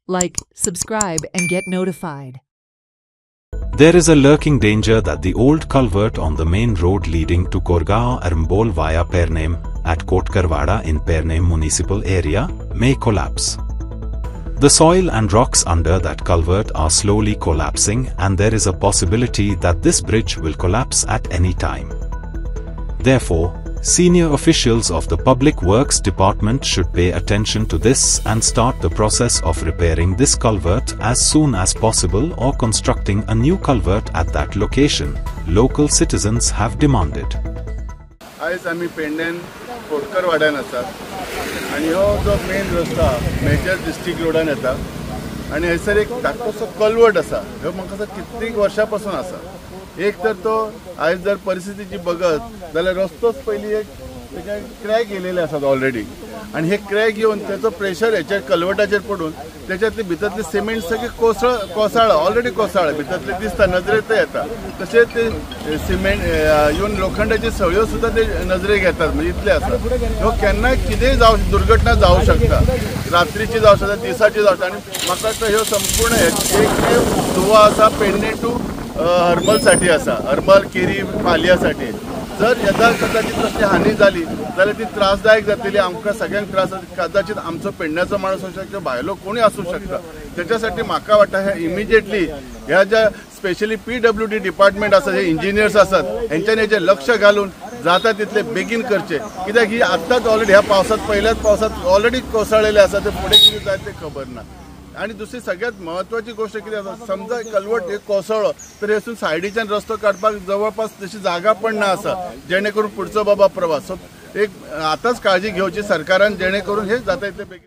like, subscribe and get notified. There is a lurking danger that the old culvert on the main road leading to Korgaon Arambol via Pernem at Kotkarwada in Pernem municipal area may collapse. The soil and rocks under that culvert are slowly collapsing, and there is a possibility that this bridge will collapse at any time. Therefore, senior officials of the Public Works Department should pay attention to this and start the process of repairing this culvert as soon as possible or constructing a new culvert at that location, local citizens have demanded. आज आम्ही पेडण्यान कोटकरवाड्यान आसा आणि हो जो main रस्ता major district रोडान येता आणि हैसर एक धाकटोसो कल्वर्ट आसा ह्यो म्हाका कितलीं वर्सां पासून आसा. एक तर तो आज जर परिस्थितीची बघत जाल्यार रस्तोच पयलीं एक तेजे क्रॅक येयलेले आसात ऑलरेडी आणि हे क्रॅक येवन त्याचो प्रेशर हेच्या कल्वर्टाचेर पडून त्याच्यातली भितरली सिमेंट सगळी कोसळ ऑलरेडी कोसळ भितरले दिसता नजरेत येता. तशेंच ते सिमेंट येवन लोखंडाची सळयो सुद्धा ते नजरेक येतात. म्हणजे इतले आसा ह्यो केन्नाय कितेंय दुर्घटना जावं शकता, रात्रीची जावं शकता, दिसाची जावं शकता. आणि म्हाका तर ह्यो संपूर्ण एक दुवा आसा पेडणे टू हरमलसाठी आसा, हरमल केरी पालयासाठी. जर येदा कदाचित तशी हानी झाली जाल्यार ती त्रासदायक जातली, आमकां सगळ्यांक त्रास कदाचित आमचो पेडण्याचो माणूस असू शकता, भायलो कोणी असू शकता. त्याच्यासाठी म्हाका वाटता हे इमिजिएटली ह्या ज्या स्पेशली PWD डिपार्टमेंट आसा, जे इंजिनियर्स आसात हेंच्यांनी हेचेर लक्ष घालून जाता तितले बेगीन करचे. कित्याक ही आत्ताच ऑलरेडी ह्या पावसात पहिल्याच पावसात ऑलरेडी कोसळलेले आसा, ते फुडें कितें जाय ते खबर ना. आणि दुसरी सगळ्यात महत्वाची गोष्ट किती आसा, समजा कल्वर्ट एक कोसळ्ळो तर हेतून सायडीच्यान रस्तो काडपाक जवळपास तशी जागा पण ना आसा, जेणे करून पुढचो बाबा प्रवास. सो एक आताच काळजी घेवची सरकारान, जेणे करून हे जाता इतले बेगीन